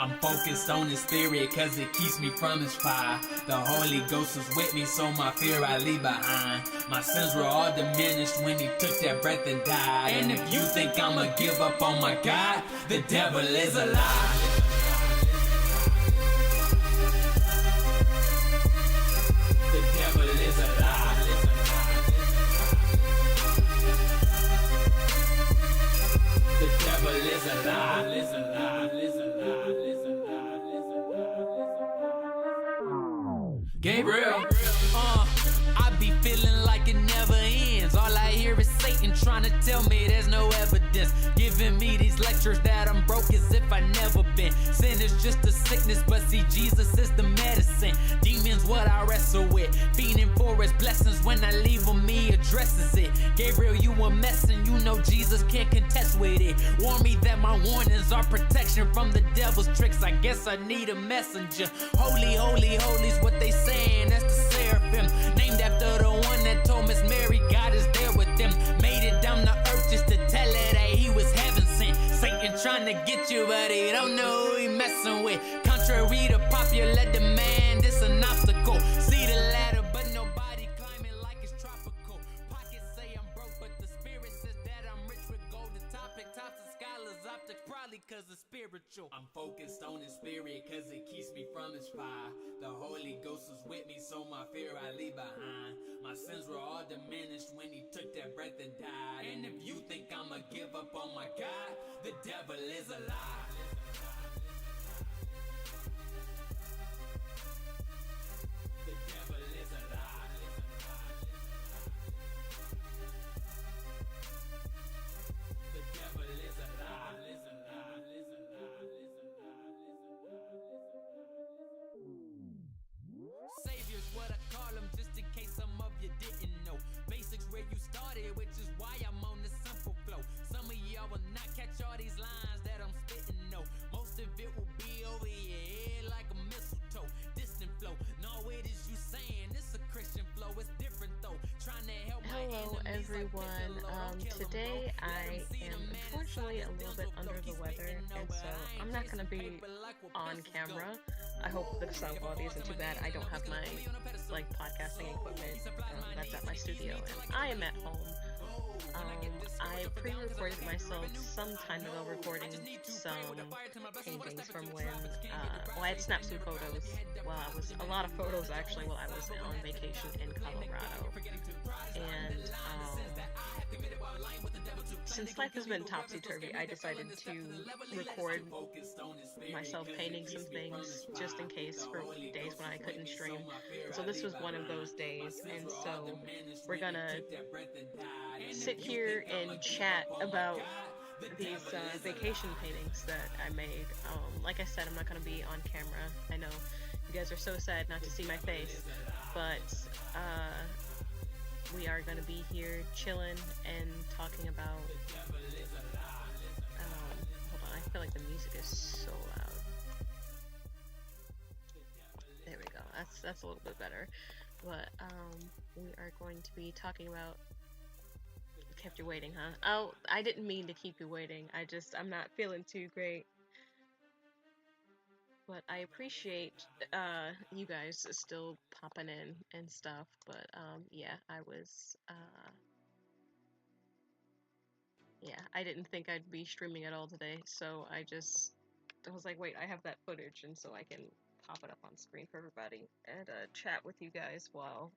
I'm focused on the spirit cause it keeps me from his fire. The Holy Ghost is with me, so my fear I leave behind. My sins were all diminished when he took that breath and died. And if you think I'ma give up on my God, the devil is a lie. The devil is a lie. The devil is a lie. Gabriel, I be feeling like it never ends. All I hear is Satan trying to tell me there's no evidence, giving me these lectures that I'm broke as if I never been. Sin is just a sickness, but see Jesus is the medicine. Demons what I wrestle with, fiending for his blessings. When I leave him, he addresses it. Gabriel, you a mess and you know Jesus can't contest with it. Warn me that my warnings are protection from the devil's tricks. I guess I need a messenger. Holy, holy, holy's what they saying, that's the seraphim, named after the one that told Miss Mary God is there with them. Made it down to earth just to tell her that he was heaven sent. Satan trying to get you, but he don't know who he messing with. Contrary to popular demand, it's an obstacle. See the ladder, but nobody climbing like it's tropical. Pockets say I'm broke, but the spirit says that I'm rich with gold. The topic tops the scholars optics, probably cause it's spiritual. I'm focused on his spirit cause it keeps me from his fire. The Holy Ghost is with me, so my fear I leave behind. My sins were all diminished when he took that breath and died. And if you think I'ma give up on my God, the devil is a lie. The devil is a lie. The devil is a lie. Savior's what I call him, just in case some of you didn't know. Basics where you started, which is why I'm on the simple flow. Some of y'all will not catch all these lines that I'm spitting, no. Most of it will be over your head like a mistletoe. Distant flow, no, it is you saying it's a Christian flow, it's different though. Trying to help. Hello everyone, today I am unfortunately a little bit under the weather, and so I'm not going to be on camera. I hope the sound quality isn't too bad. I don't have my podcasting equipment that's at my studio, and I am at home. I pre-recorded myself some time ago recording some paintings from when, I had snapped some photos a lot of photos actually while I was on vacation in Colorado. And since life has been topsy-turvy, I decided to record myself painting some things just in case for days when I couldn't stream. And so this was one of those days, and so we're gonna sit here and chat about these vacation paintings that I made. Like I said, I'm not going to be on camera. I know you guys are so sad not to see my face, but we are going to be here chilling and talking about... hold on, I feel like the music is so loud. There we go, that's a little bit better. But we are going to be talking about... Kept you waiting, huh? Oh, I didn't mean to keep you waiting. I'm not feeling too great. But I appreciate you guys still popping in and stuff. But yeah, I didn't think I'd be streaming at all today, so I was like, wait, I have that footage, and so I can pop it up on screen for everybody and chat with you guys while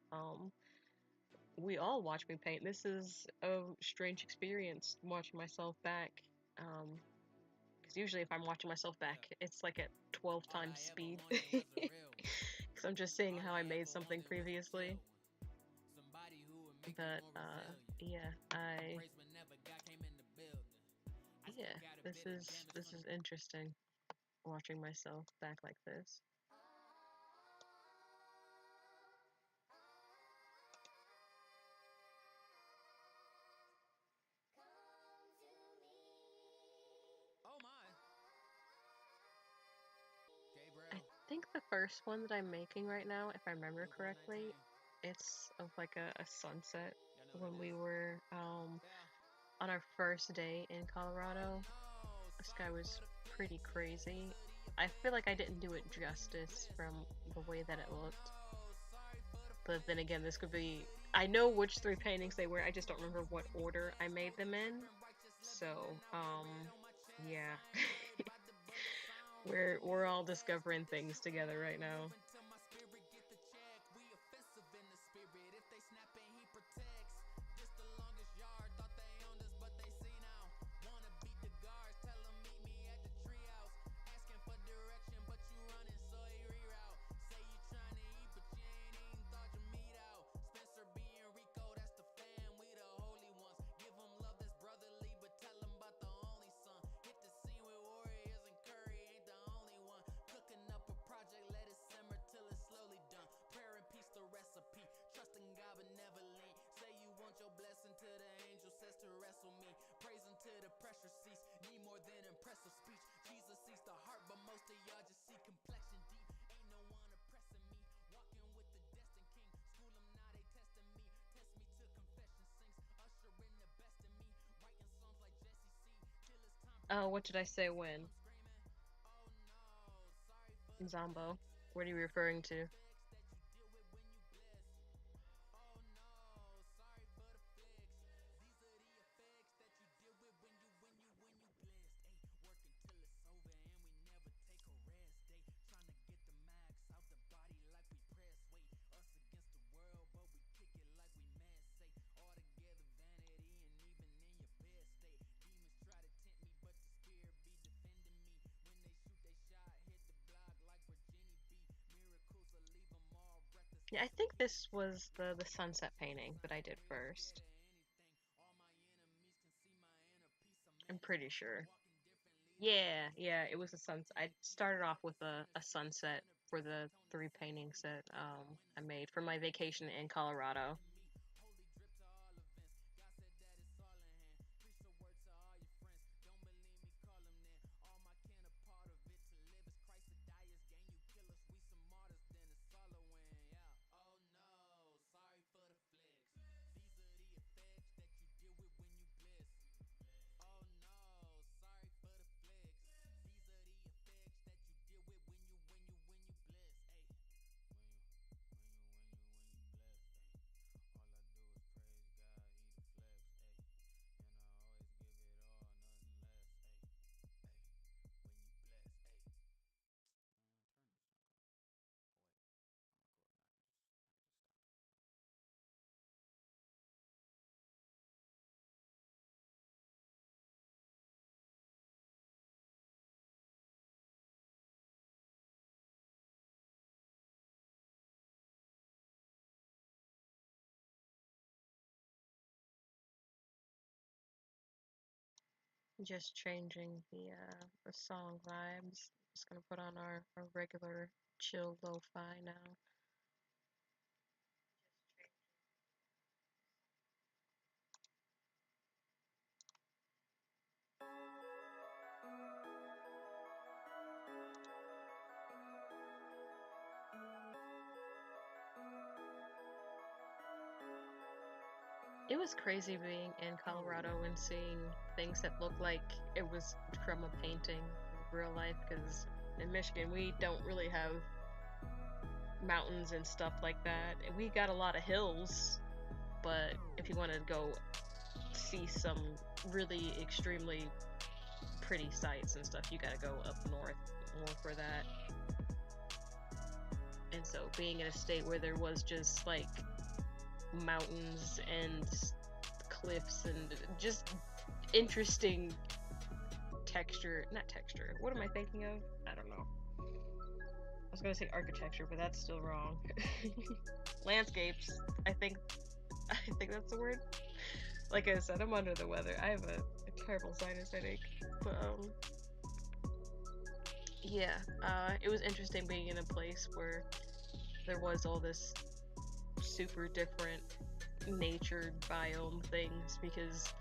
we all watch me paint. This is a strange experience watching myself back, because usually if I'm watching myself back, it's like at 12 times speed, because I'm just seeing how I made something previously. But yeah, this is interesting, watching myself back like this. I think the first one that I'm making right now, if I remember correctly, it's of like a sunset when we were on our first day in Colorado. The sky was pretty crazy, I feel like I didn't do it justice from the way that it looked. But then again, this could be... I know which 3 paintings they were, I just don't remember what order I made them in. So, yeah. We're all discovering things together right now. Oh, what did I say when? Zombo. What are you referring to? Yeah, I think this was the sunset painting that I did first. I'm pretty sure. Yeah, yeah, it was a sunset. I started off with a sunset for the 3 paintings that I made for my vacation in Colorado. Just changing the song vibes. Just gonna put on our regular chill lo-fi now. It was crazy being in Colorado and seeing things that looked like it was from a painting in real life, because in Michigan we don't really have mountains and stuff like that. We got a lot of hills, but if you want to go see some really extremely pretty sights and stuff, you gotta go up north more for that. And so being in a state where there was just like mountains and cliffs and just interesting texture, not texture, what am I thinking of? I don't know. I was gonna say architecture, but that's still wrong. Landscapes, I think I think that's the word. Like I said, I'm under the weather. I have a terrible sinus headache. But yeah, it was interesting being in a place where there was all this super different natured biome things, because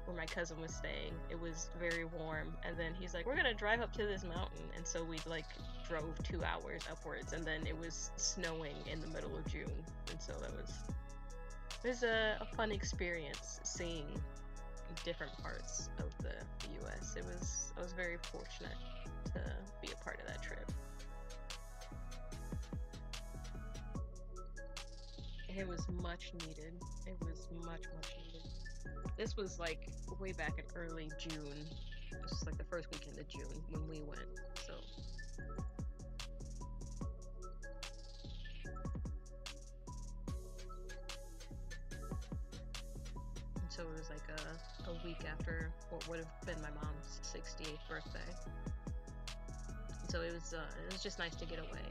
where my cousin was staying, it was very warm, and then he's like, we're gonna drive up to this mountain, and so we like drove 2 hours upwards, and then it was snowing in the middle of June, and so it was a fun experience seeing different parts of the US. I was very fortunate to to be a part of that trip. It was much needed. It was much needed. This was like way back in early June. This was like the first weekend of June when we went. So it was like a week after what would have been my mom's 68th birthday. So it was just nice to get away.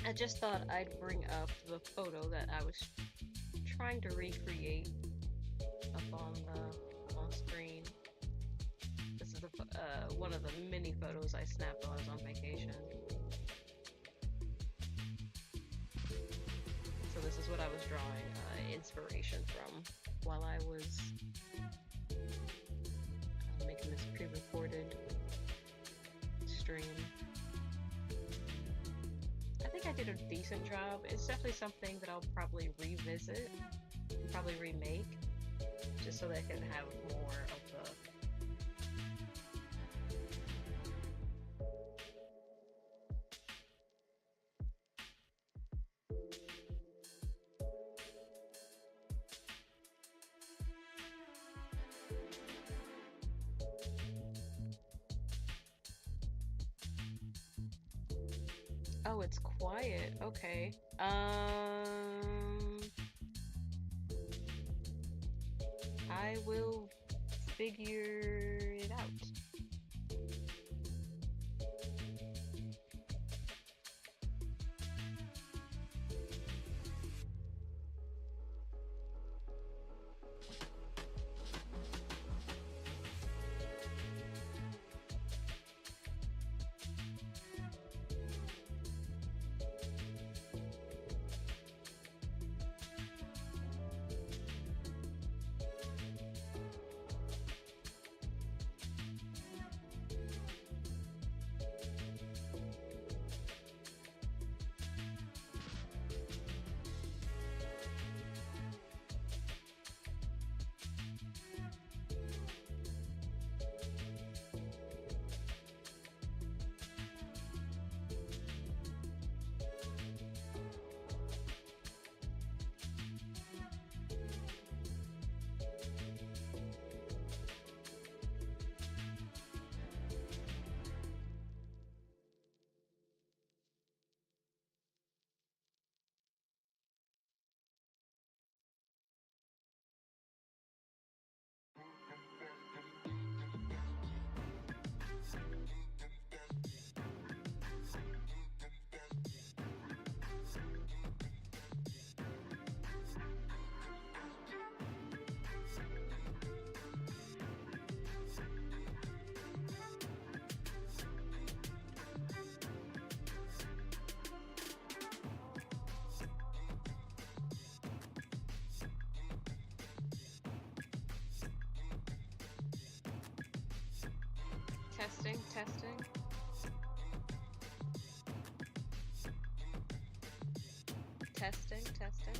I just thought I'd bring up the photo that I was trying to recreate up on screen. This is one of the many photos I snapped while I was on vacation. So this is what I was drawing inspiration from while I was making this pre-recorded stream. I think I did a decent job. It's definitely something that I'll probably revisit and probably remake, just so that I can have more of the Oh, it's quiet. Okay. I will figure it out. Testing, testing. Testing, testing.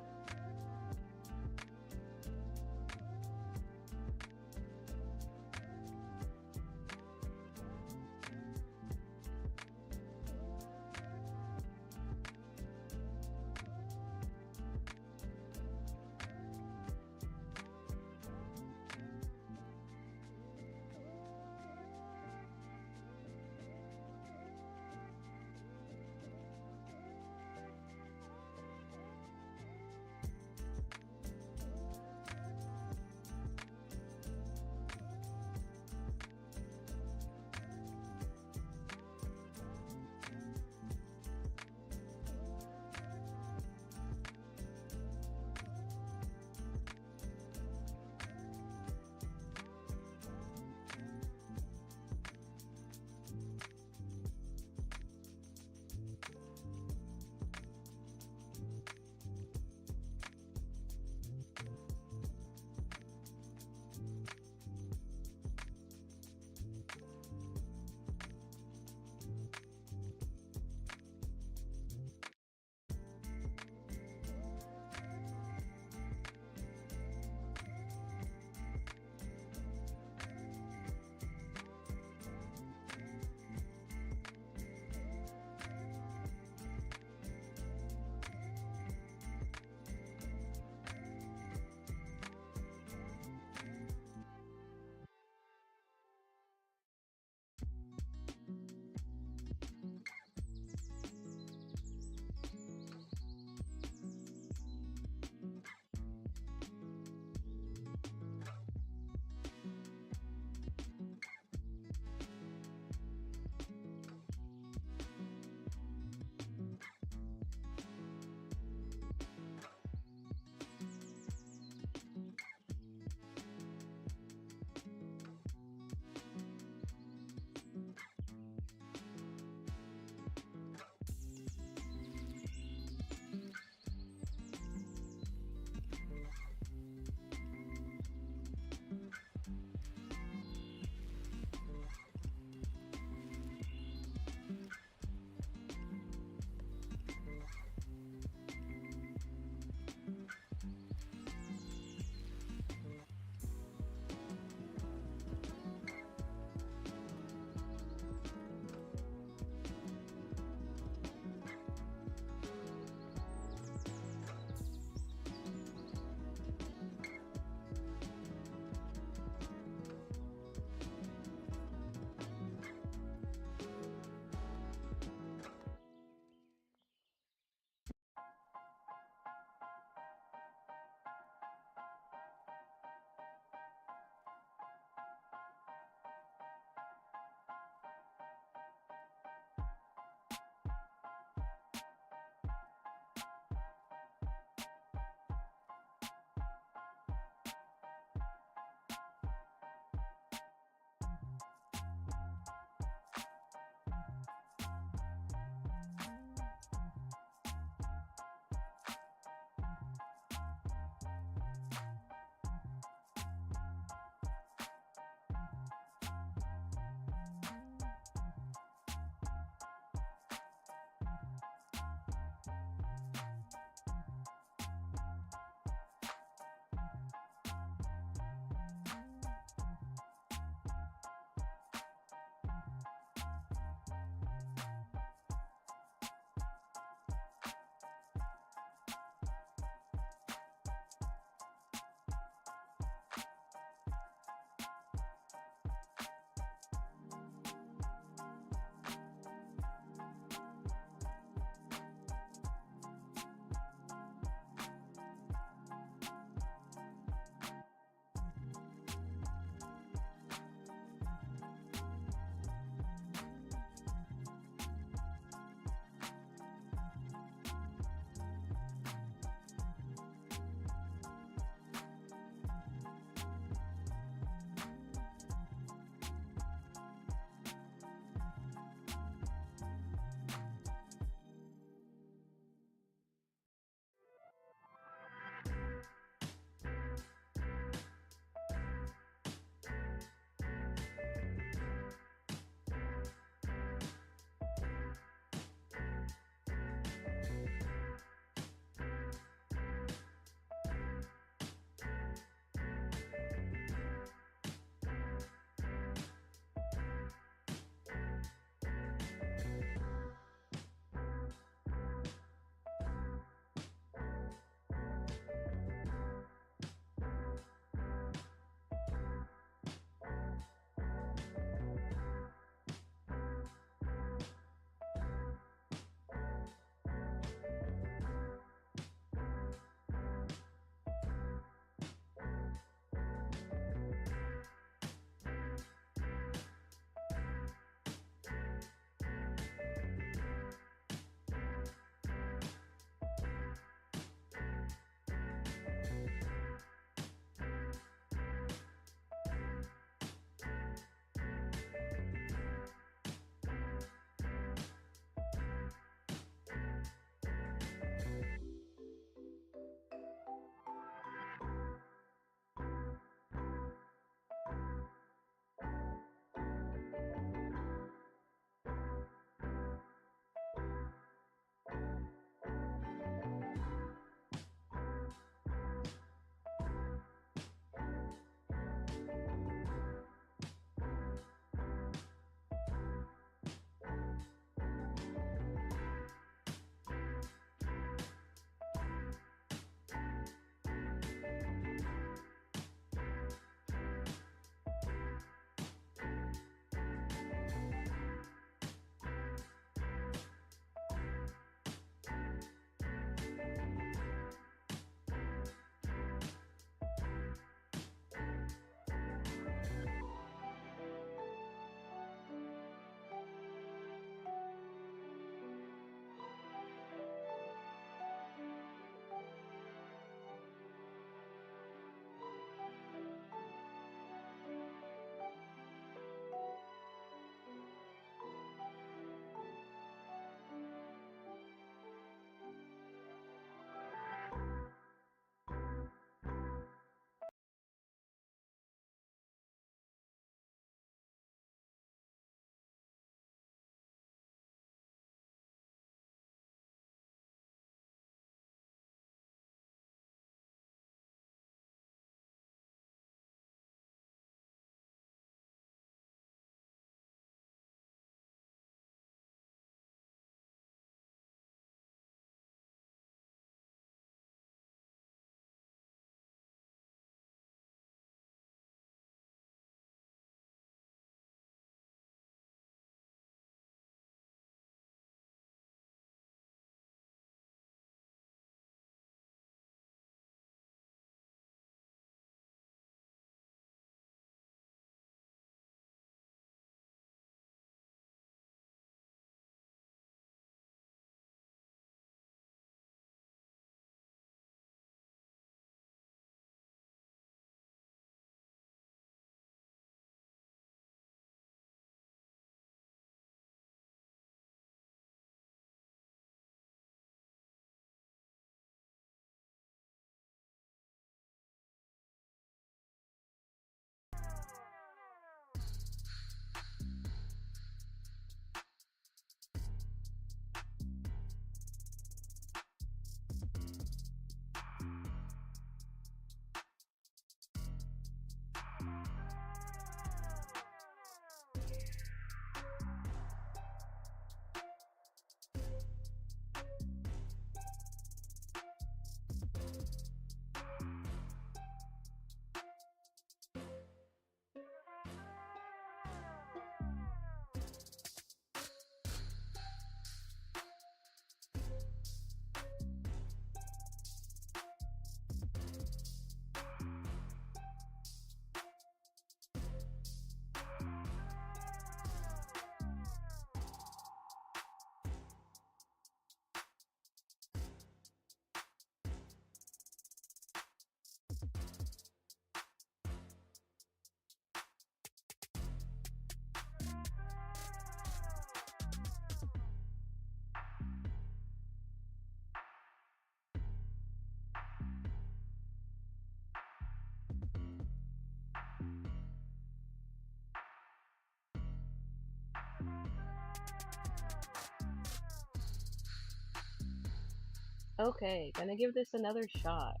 Okay, gonna give this another shot.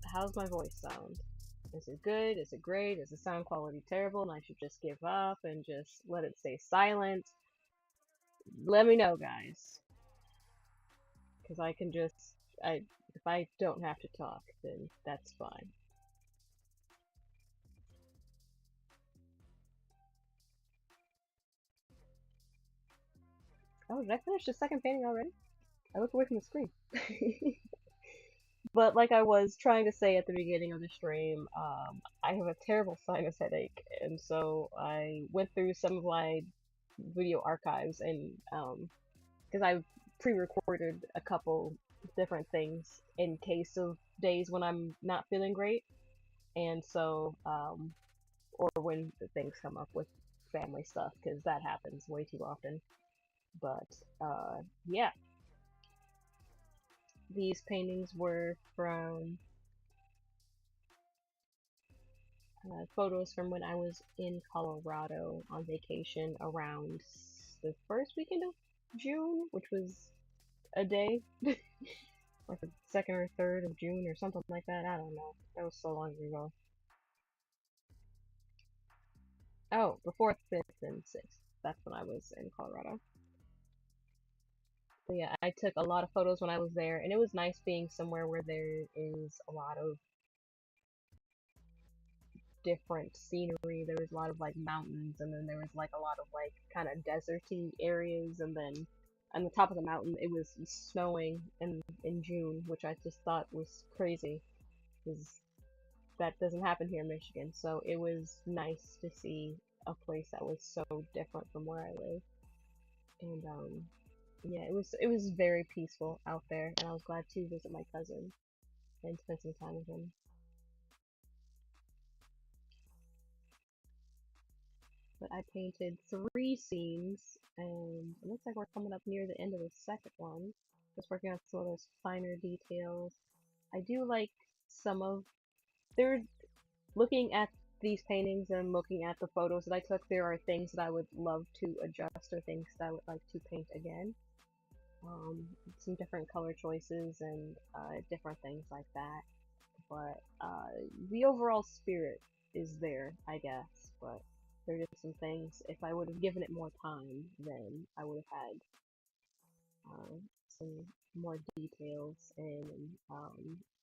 How's my voice sound? Is it good? Is it great? Is the sound quality terrible and I should just give up and just let it stay silent? Let me know, guys. Because I can just, if I don't have to talk, then that's fine. Oh, did I finish the second painting already? I look away from the screen. But like I was trying to say at the beginning of the stream, I have a terrible sinus headache, and so I went through some of my video archives and because I pre-recorded a couple different things in case of days when I'm not feeling great, and so or when things come up with family stuff, because that happens way too often. But yeah, these paintings were from photos from when I was in Colorado on vacation around the first weekend of June, which was a day, like the second or third of June or something like that. I don't know. That was so long ago. Oh, the 4th, 5th, and 6th. That's when I was in Colorado. But yeah, I took a lot of photos when I was there, and it was nice being somewhere where there is a lot of different scenery. There was a lot of like mountains, and then there was like a lot of like kind of deserty areas, and then on the top of the mountain it was snowing in June, which I just thought was crazy because that doesn't happen here in Michigan. So it was nice to see a place that was so different from where I live, and yeah, it was very peaceful out there, and I was glad to visit my cousin and spend some time with him. But I painted 3 scenes, and it looks like we're coming up near the end of the second one. Just working on some of those finer details. I do like some of there. Looking at these paintings and looking at the photos that I took, there are things that I would love to adjust or things that I would like to paint again. Some different color choices and different things like that. But the overall spirit is there, I guess. But there are just some things, if I would have given it more time, then I would have had some more details. And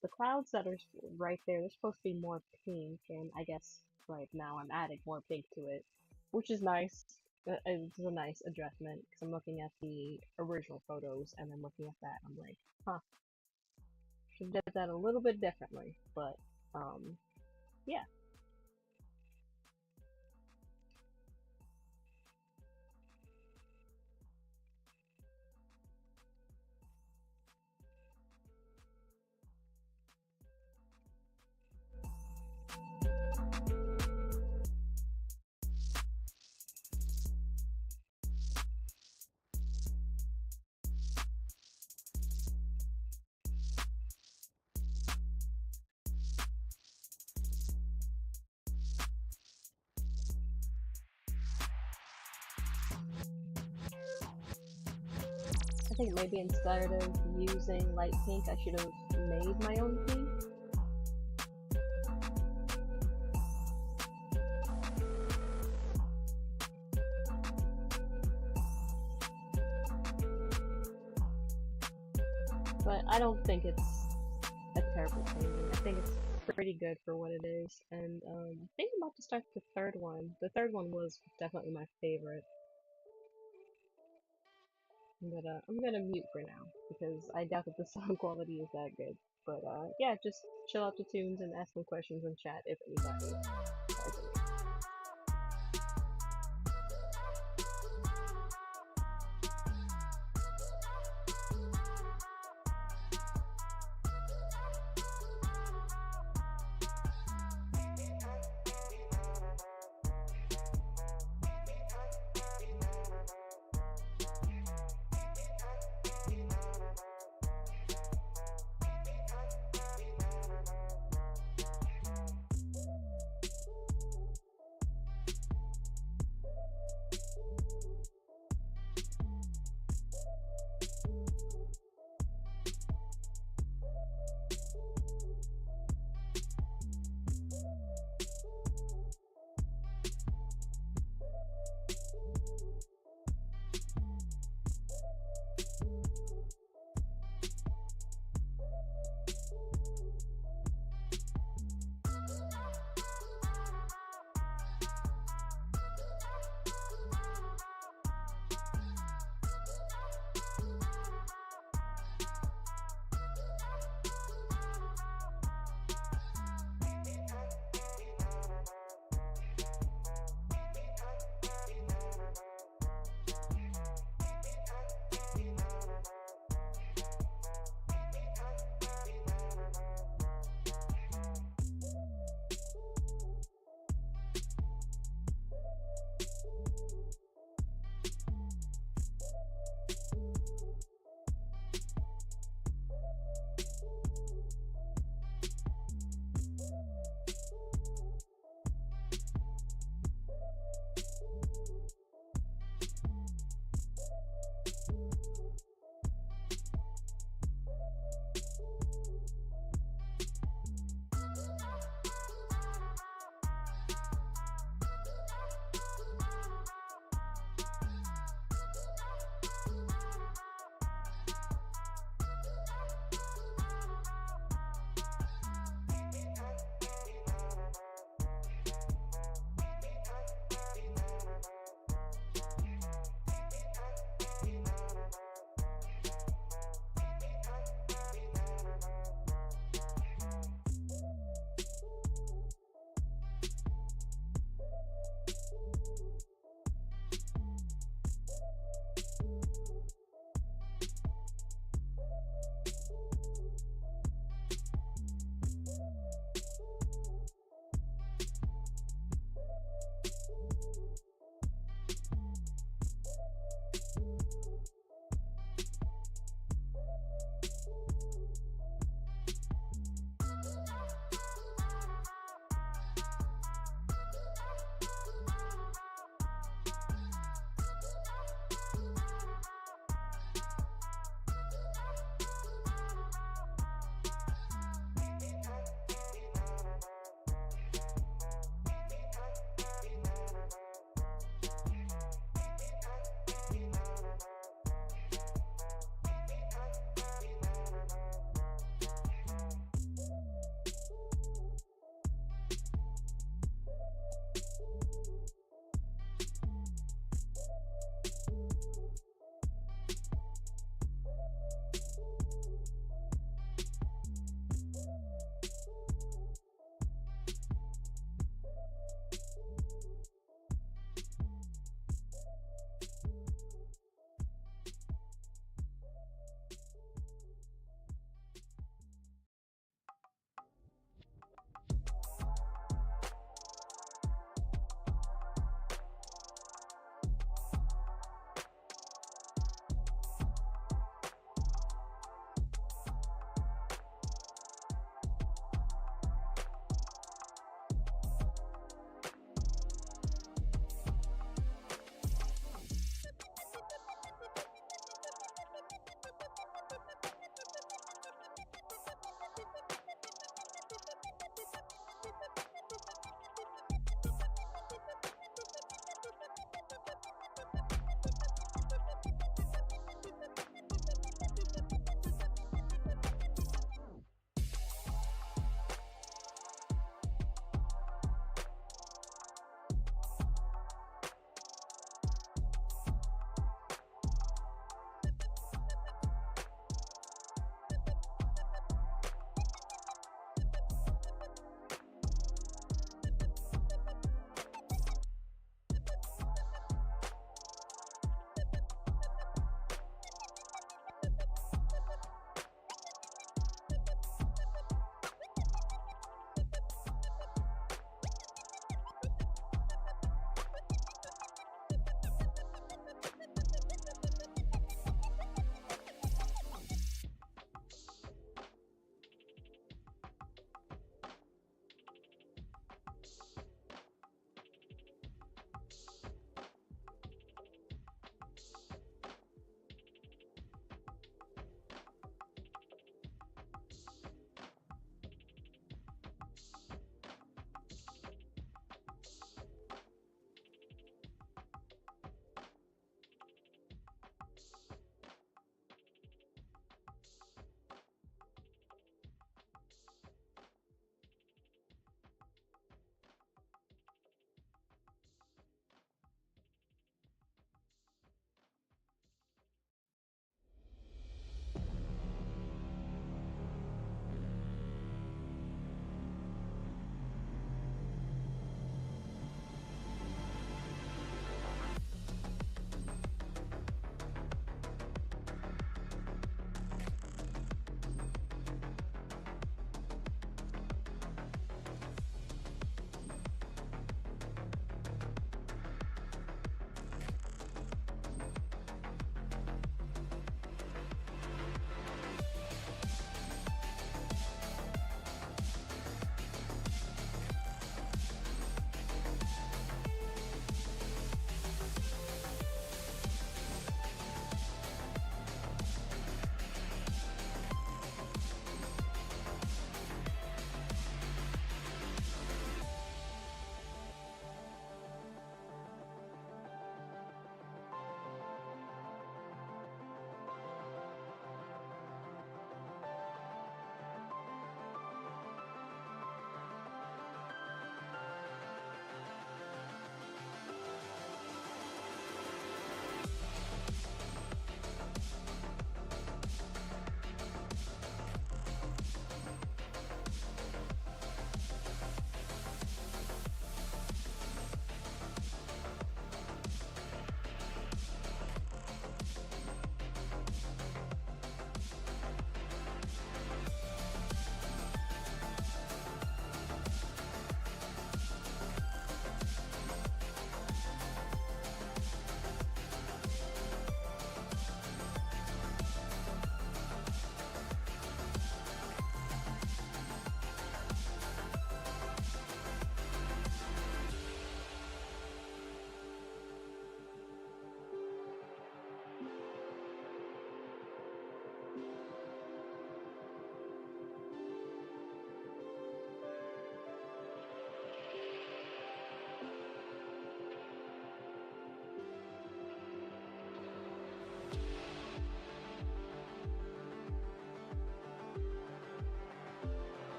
the clouds that are right there, they're supposed to be more pink, and I guess right now I'm adding more pink to it, which is nice. It's a nice adjustment because I'm looking at the original photos and then looking at that, I'm like, huh, should have did that a little bit differently. But yeah. I think maybe instead of using light pink, I should have made my own pink. But I don't think it's a terrible painting. I think it's pretty good for what it is. And I think I'm about to start the third one. The third one was definitely my favorite. I'm gonna mute for now because I doubt that the sound quality is that good. But yeah, just chill out to tunes and ask some questions in chat if anybody.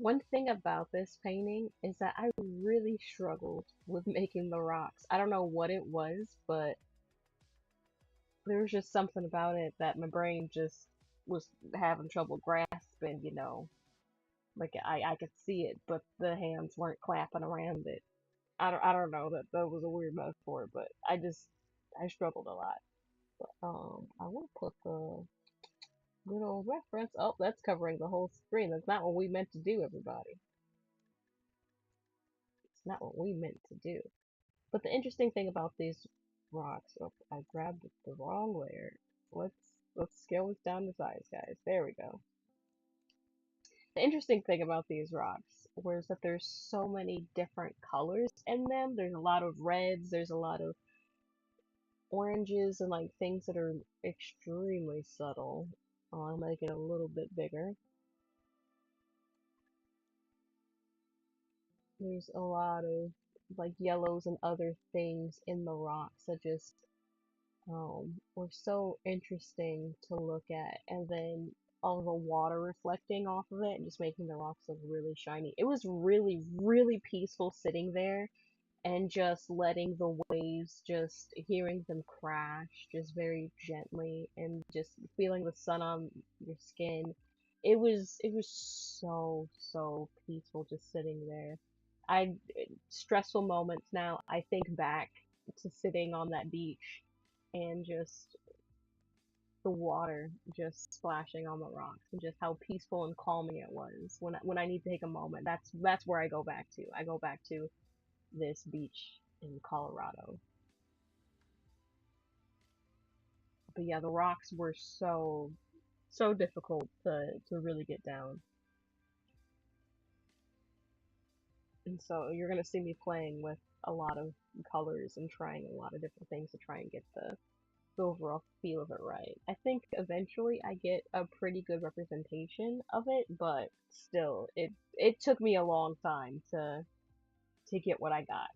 One thing about this painting is that I really struggled with making the rocks. I don't know what it was, but there was just something about it that my brain just was having trouble grasping, Like I could see it, but the hands weren't clapping around it. I don't know, that was a weird metaphor, but I struggled a lot. But I will put the good old reference. Oh, that's covering the whole screen. That's not what we meant to do, everybody. It's not what we meant to do. But the interesting thing about these rocks, oh, I grabbed the wrong layer. Let's let's scale this down to size, guys. There we go. The interesting thing about these rocks was that there's so many different colors in them. There's a lot of reds, there's a lot of oranges, and like things that are extremely subtle. I'll make it a little bit bigger. There's a lot of like yellows and other things in the rocks that just were so interesting to look at. And then all the water reflecting off of it and just making the rocks look really shiny. It was really, really peaceful sitting there and just letting the waves, just hearing them crash, just very gently, and just feeling the sun on your skin. It was so peaceful just sitting there. I stressful moments now. I think back to sitting on that beach and just the water just splashing on the rocks and just how peaceful and calming it was. When I need to take a moment, that's where I go back to. I go back to this beach in Colorado. But yeah, the rocks were so difficult to really get down. And so you're gonna see me playing with a lot of colors and trying a lot of different things to try and get the overall feel of it right. I think eventually I get a pretty good representation of it, but still, it took me a long time to get what I got.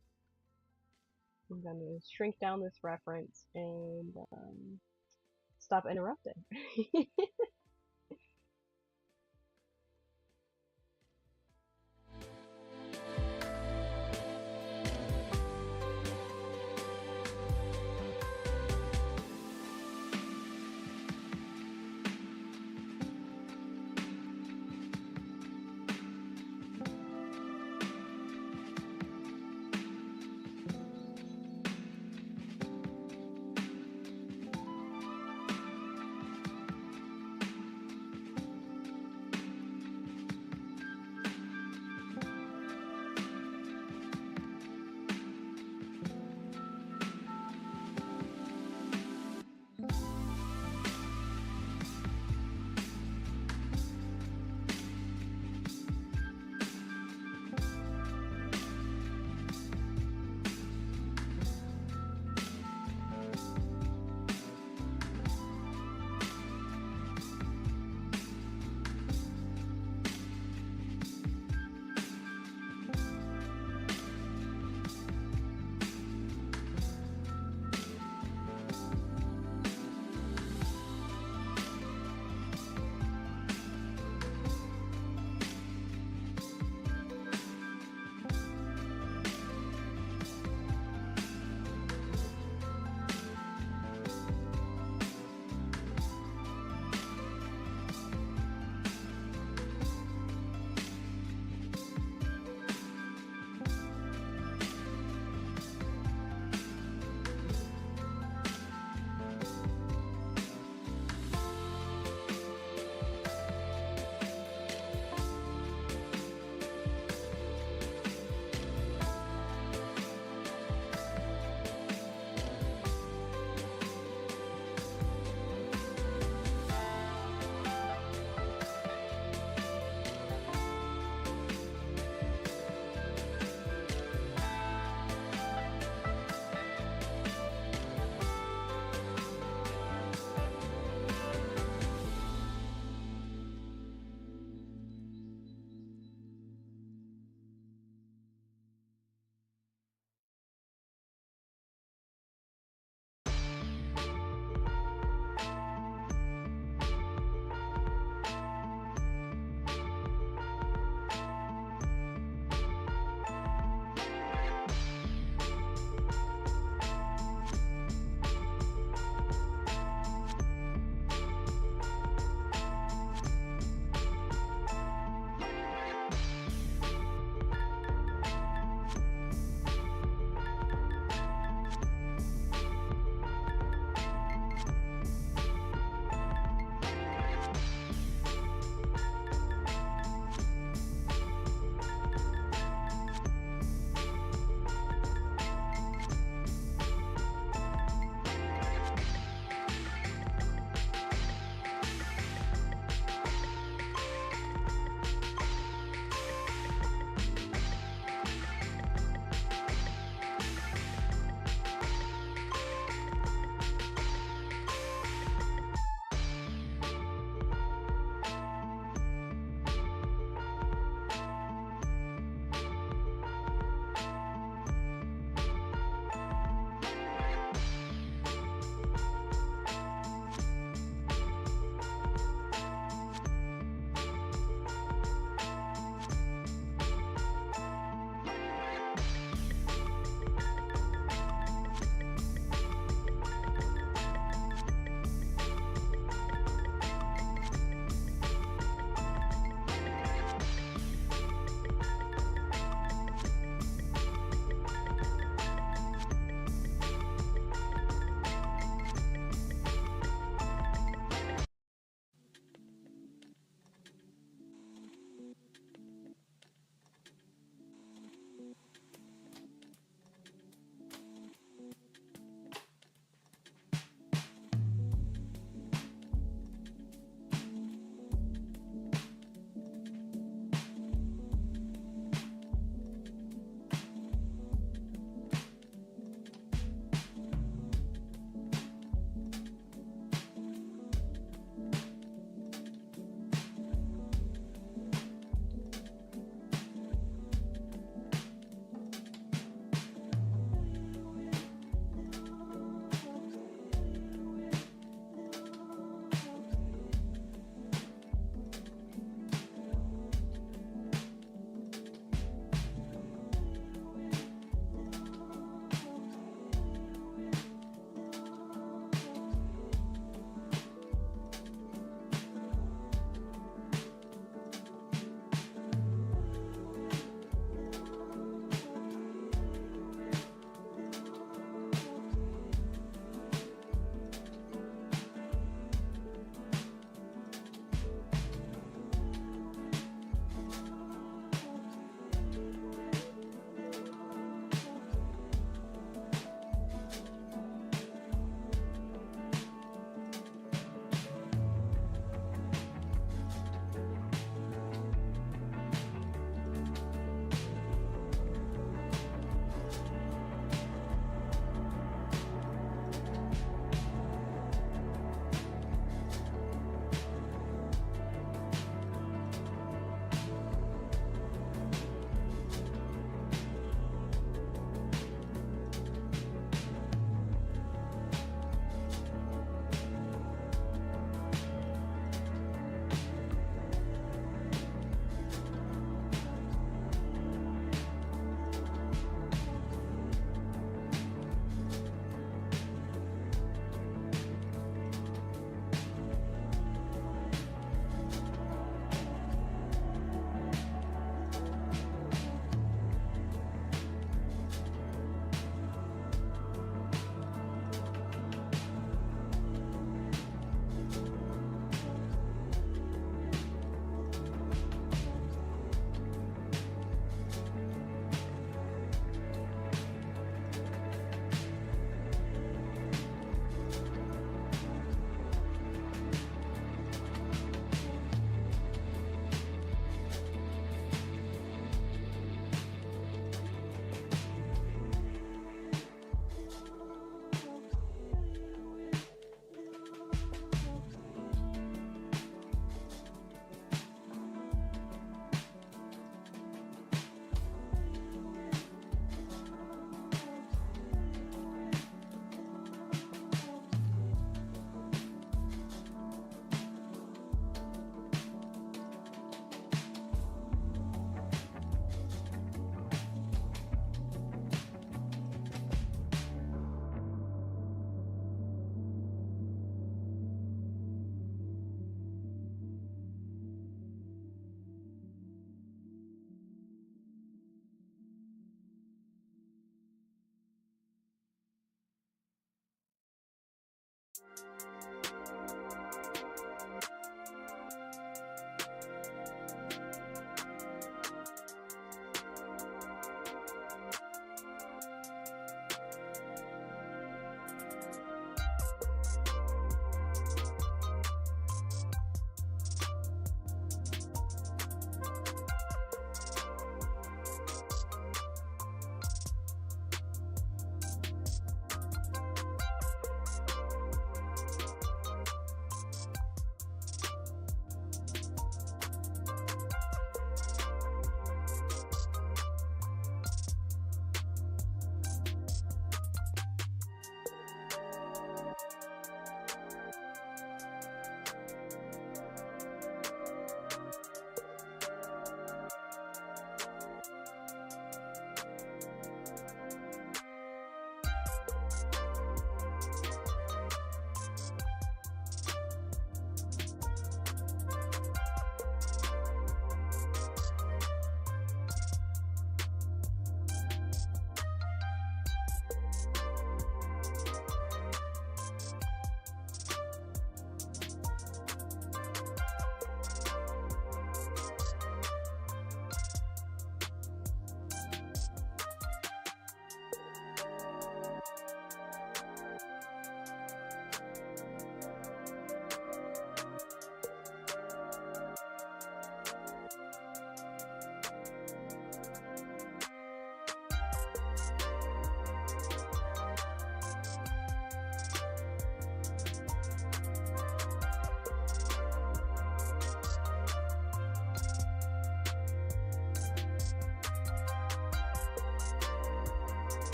I'm gonna shrink down this reference and stop interrupting.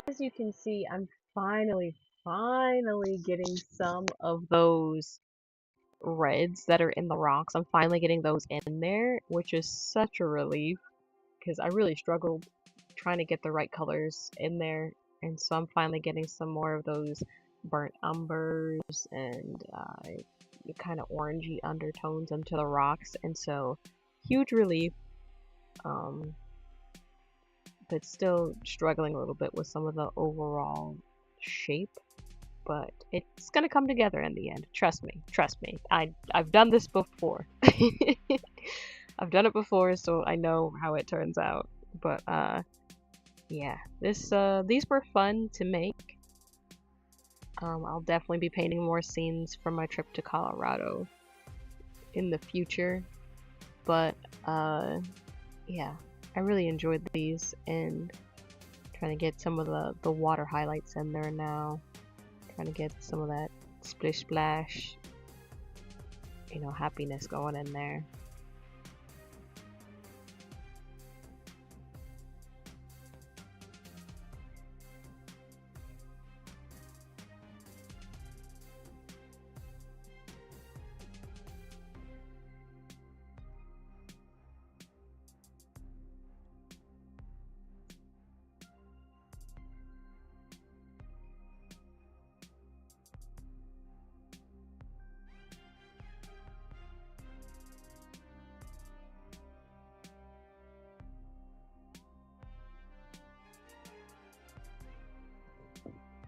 as you can see, I'm finally getting some of those reds that are in the rocks. I'm finally getting those in there, which is such a relief because I really struggled trying to get the right colors in there. And so I'm finally getting some more of those burnt umbers and kind of orangey undertones into the rocks. And so huge relief. Um, but still struggling a little bit with some of the overall shape. But it's gonna come together in the end. Trust me. Trust me. I've done this before. I've done it before, so I know how it turns out. But yeah, these were fun to make. I'll definitely be painting more scenes from my trip to Colorado in the future. But yeah, I really enjoyed these and trying to get some of the water highlights in there now. Trying to get some of that splish splash, happiness going in there.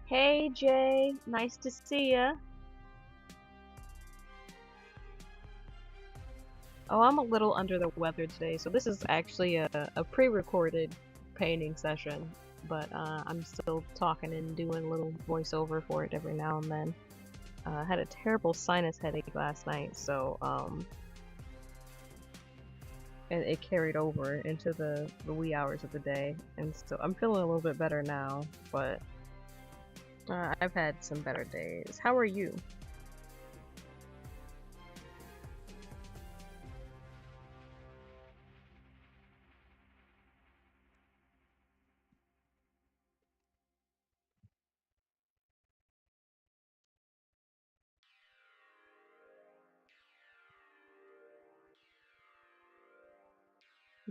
Hey Jay, nice to see ya. Oh, I'm a little under the weather today, so this is actually a pre-recorded painting session, but I'm still talking and doing a little voiceover for it every now and then. I had a terrible sinus headache last night, so and it carried over into the wee hours of the day, and so I'm feeling a little bit better now, but I've had some better days. How are you?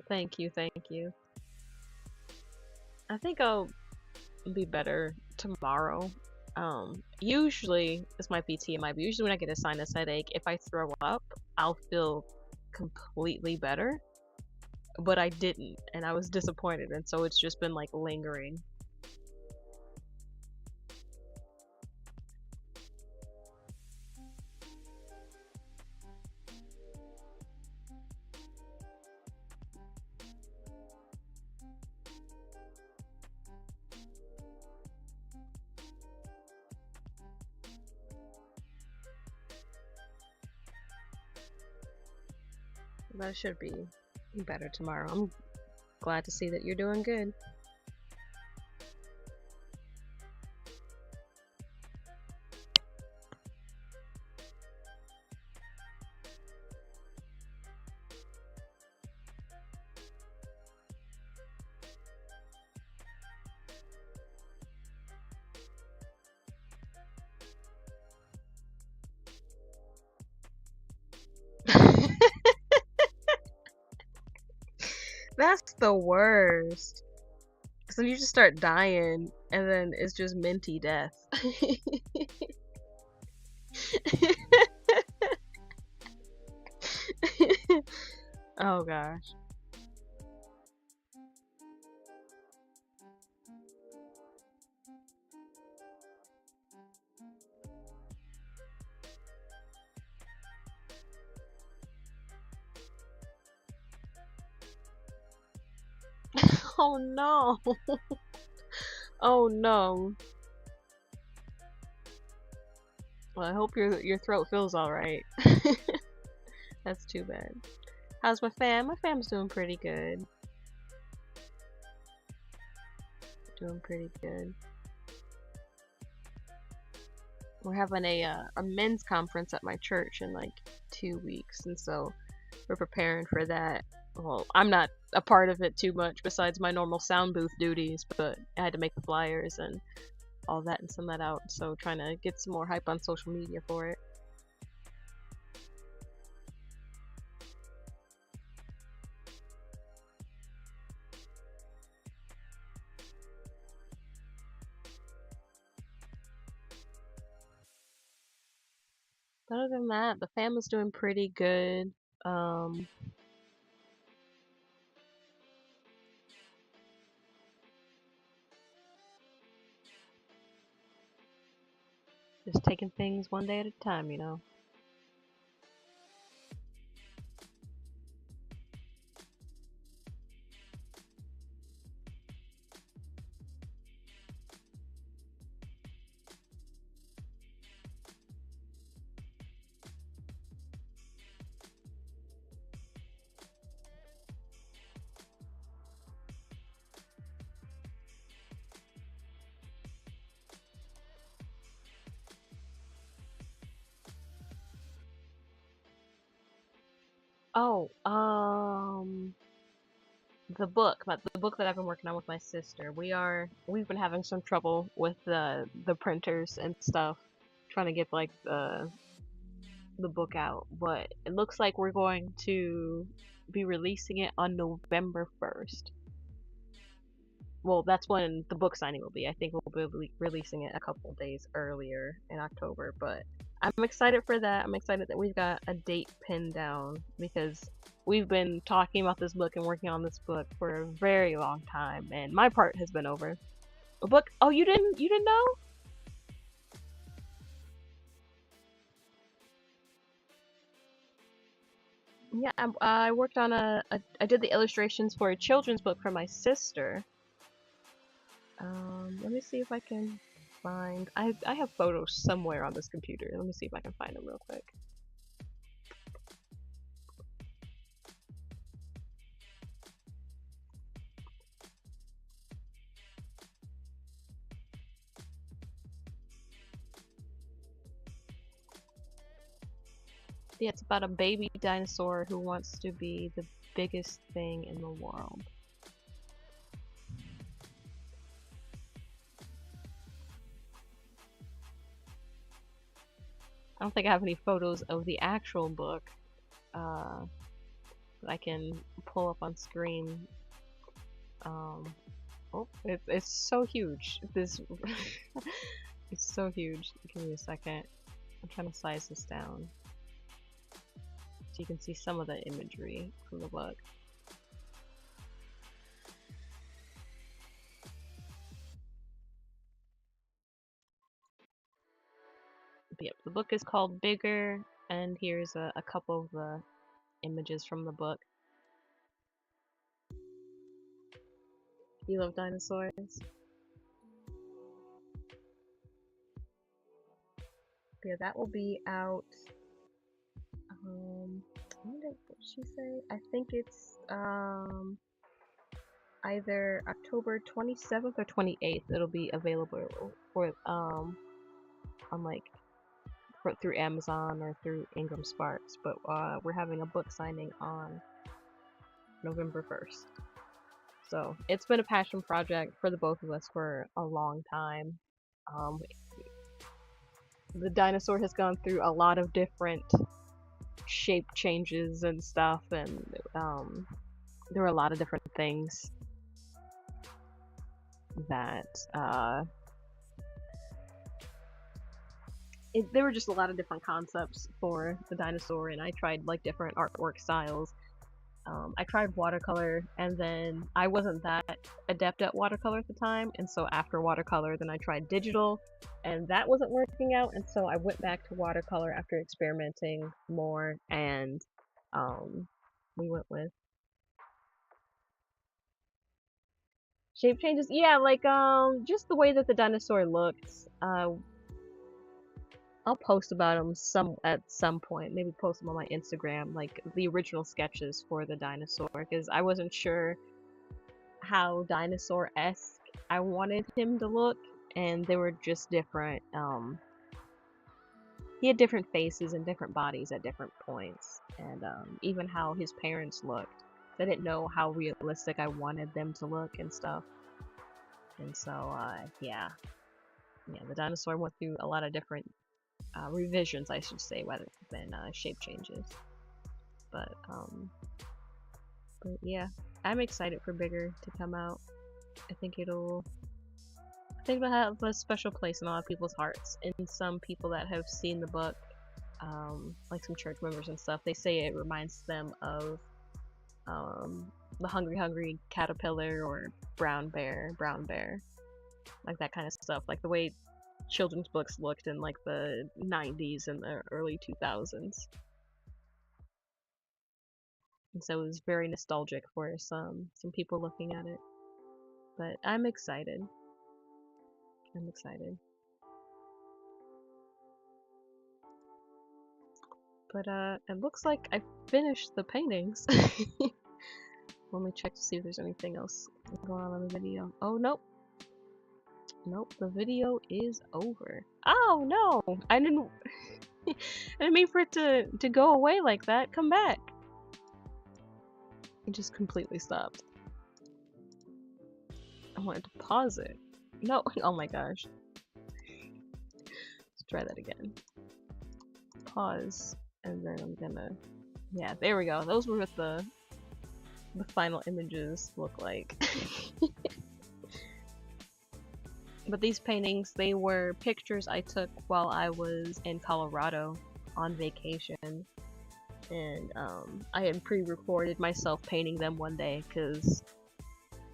Thank you, thank you. I think I'll be better tomorrow. Usually, this might be TMI, but usually when I get a sinus headache, if I throw up, I'll feel completely better. But I didn't, and I was disappointed, and so it's just been like lingering. But I should be better tomorrow. I'm glad to see that you're doing good. That's the worst. Because then you just start dying, and then it's just minty death. Oh gosh. Oh no. Oh no. Well, I hope your throat feels all right. That's too bad. How's my fam? My fam's doing pretty good. Doing pretty good. We're having a men's conference at my church in like 2 weeks, and so we're preparing for that. well, I'm not a part of it too much besides my normal sound booth duties, but I had to make the flyers and all that and send that out. So trying to get some more hype on social media for it. But other than that, the family's doing pretty good. Um, just taking things one day at a time, you know. Oh, the book that I've been working on with my sister. We've been having some trouble with the printers and stuff, trying to get like the book out. But it looks like we're going to be releasing it on November 1st. Well, that's when the book signing will be. I think we'll be releasing it a couple days earlier in October, but I'm excited for that. I'm excited that we've got a date pinned down because we've been talking about this book and working on this book for a very long time, and my part has been over. A book? Oh, you didn't know? Yeah, I worked on I did the illustrations for a children's book for my sister. Let me see if I can find. I have photos somewhere on this computer. Let me see if I can find them real quick. Yeah, it's about a baby dinosaur who wants to be the biggest thing in the world. I don't think I have any photos of the actual book uh, that I can pull up on screen. Um, oh, it's so huge. This it's so huge. Give me a second. I'm trying to size this down so you can see some of the imagery from the book. But yep, the book is called Bigger, and here's a couple of the images from the book. You love dinosaurs? Yeah, that will be out. When did she say? I think it's either October 27th or 28th. It'll be available for on like through Amazon or through Ingram Sparks. But we're having a book signing on November 1st. So it's been a passion project for the both of us for a long time. Um, the dinosaur has gone through a lot of different shape changes and stuff, and there were a lot of different things that there were just a lot of different concepts for the dinosaur, and I tried like different artwork styles. I tried watercolor, and then I wasn't that adept at watercolor at the time, and so after watercolor, then I tried digital, and that wasn't working out, and so I went back to watercolor after experimenting more, and um, we went with shape changes. Yeah, like just the way that the dinosaur looked. I'll post about them some at some point. Maybe post them on my Instagram, like the original sketches for the dinosaur, because I wasn't sure how dinosaur-esque I wanted him to look, and they were just different. He had different faces and different bodies at different points, and even how his parents looked. I didn't know how realistic I wanted them to look and stuff. And so, yeah, the dinosaur went through a lot of different revisions, I should say, rather than shape changes. But yeah, I'm excited for Bigger to come out. I think it'll have a special place in a lot of people's hearts. And some people that have seen the book, like some church members and stuff, they say it reminds them of the Hungry Caterpillar or Brown Bear, like that kind of stuff, like the way children's books looked in like the 90s and the early 2000s. And so it was very nostalgic for some people looking at it. But I'm excited. But it looks like I finished the paintings. Let me check to see if there's anything else going on in the video. Oh, nope. Nope, the video is over. Oh, no! I didn't mean for it to go away like that. Come back. It just completely stopped. I wanted to pause it. No, oh my gosh. Let's try that again. Pause, and then I'm gonna... Yeah, there we go. Those were what the final images look like. But these paintings, they were pictures I took while I was in Colorado on vacation. And I had pre-recorded myself painting them one day because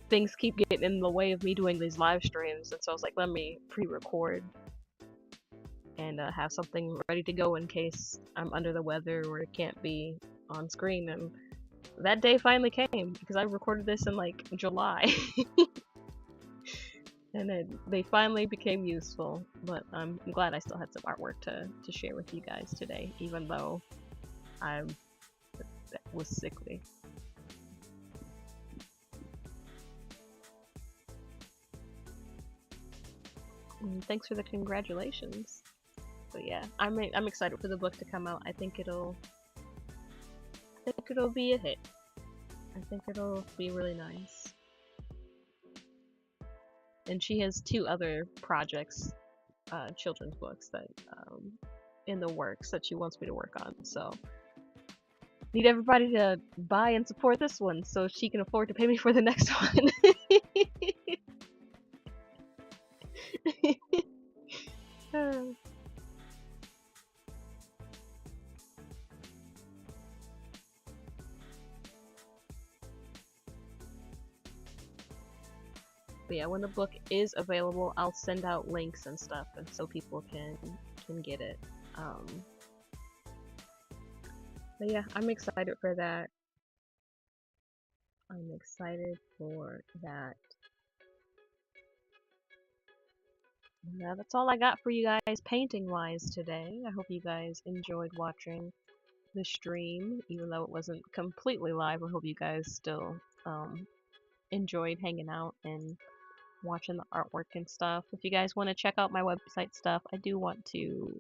things keep getting in the way of me doing these live streams, and so I was like, let me pre-record and have something ready to go in case I'm under the weather or it can't be on screen. And that day finally came because I recorded this in like July. And then they finally became useful, but I'm glad I still had some artwork to share with you guys today, even though I was sickly. And thanks for the congratulations. But yeah, I'm excited for the book to come out. I think it'll be a hit. I think it'll be really nice. And she has 2 other projects, children's books that in the works that she wants me to work on. So need everybody to buy and support this one so she can afford to pay me for the next one. But yeah, when the book is available, I'll send out links and stuff, and so people can get it. But yeah, I'm excited for that. Yeah, that's all I got for you guys painting-wise today. I hope you guys enjoyed watching the stream, even though it wasn't completely live. I hope you guys still enjoyed hanging out and watching the artwork and stuff. If you guys want to check out my website stuff, I do want to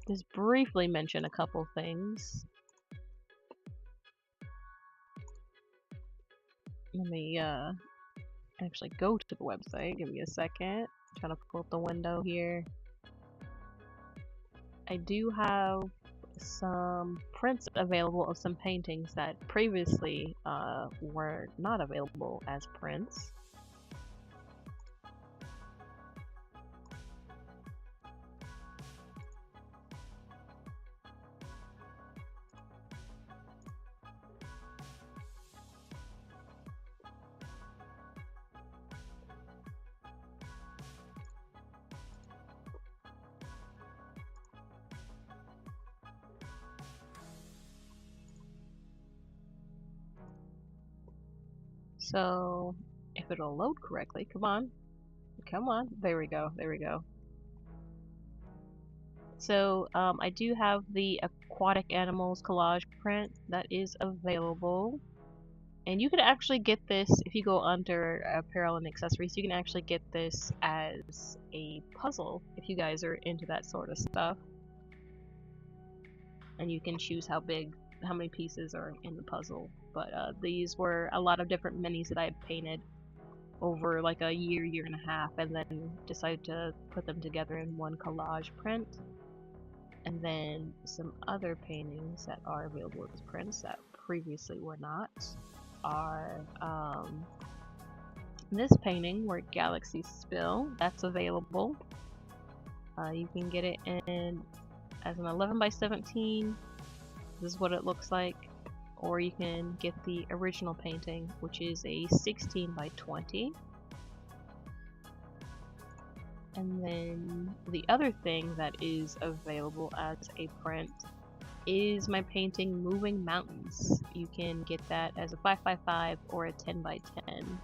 just briefly mention a couple things. Let me actually go to the website. Give me a second. I'm trying to pull up the window here. I do have some prints available of some paintings that previously were not available as prints. So, if it'll load correctly, come on, there we go. So, I do have the aquatic animals collage print that is available, and you could actually get this if you go under apparel and accessories. You can actually get this as a puzzle if you guys are into that sort of stuff, and you can choose how big how many pieces are in the puzzle. But these were a lot of different minis that I had painted over like a year and a half, and then decided to put them together in one collage print. And then some other paintings that are available as prints that previously were not are this painting, Where Galaxies Spill. That's available. You can get it in as an 11 by 17. This is what it looks like. Or you can get the original painting, which is a 16 by 20. And then the other thing that is available as a print is my painting Moving Mountains. You can get that as a 5x5 or a 10 by 10.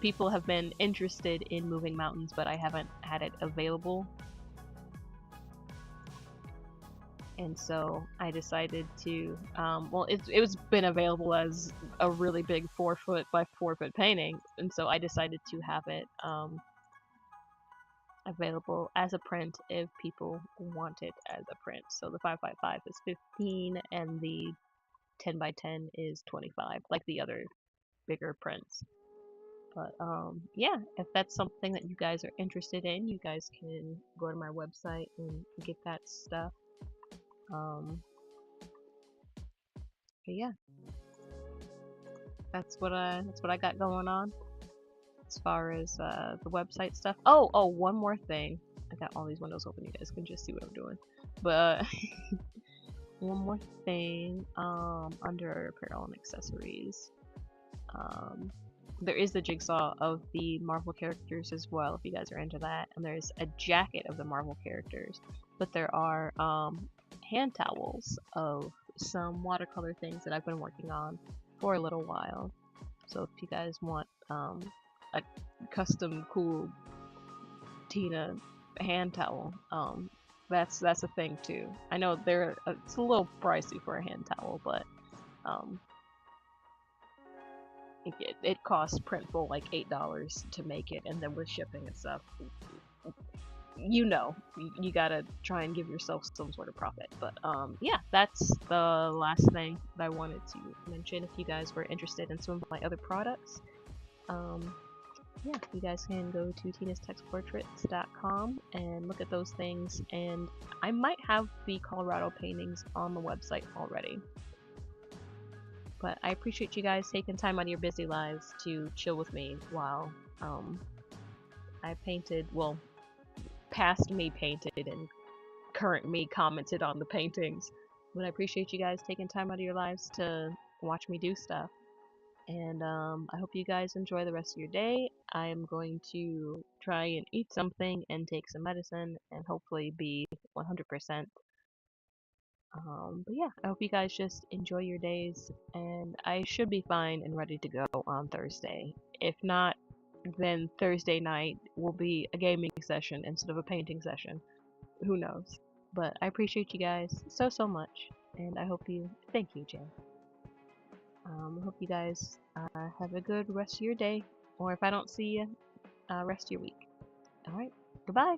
People have been interested in Moving Mountains, but I haven't had it available. And so I decided to, well, it was been available as a really big 4 foot by 4 foot painting, and so I decided to have it available as a print if people want it as a print. So the 5x5 is 15, and the 10 by 10 is 25, like the other bigger prints. But yeah, if that's something that you guys are interested in, you guys can go to my website and get that stuff. But yeah, that's what I got going on as far as the website stuff. Oh, one more thing. I got all these windows open. You guys can just see what I'm doing. But one more thing. Under apparel and accessories, there is the jigsaw of the Marvel characters as well, if you guys are into that. And there's a jacket of the Marvel characters. But there are hand towels of some watercolor things that I've been working on for a little while. So if you guys want a custom cool Tina hand towel, that's a thing too. I know it's a little pricey for a hand towel, but it costs Printful like $8 to make it, and then with shipping and stuff, you know, you gotta try and give yourself some sort of profit. But yeah, that's the last thing that I wanted to mention. If you guys were interested in some of my other products, yeah, you guys can go to tinastextportraits.com and look at those things. And I might have the Colorado paintings on the website already. But I appreciate you guys taking time out of your busy lives to chill with me while I painted, well, past me painted and current me commented on the paintings. But I appreciate you guys taking time out of your lives to watch me do stuff. And I hope you guys enjoy the rest of your day. I am going to try and eat something and take some medicine and hopefully be 100%. But yeah, I hope you guys just enjoy your days, and I should be fine and ready to go on Thursday. If not, then Thursday night will be a gaming session instead of a painting session. Who knows? But I appreciate you guys so much, and I hope you. Thank you, Jay. I hope you guys have a good rest of your day, or if I don't see you, rest of your week. Alright, goodbye!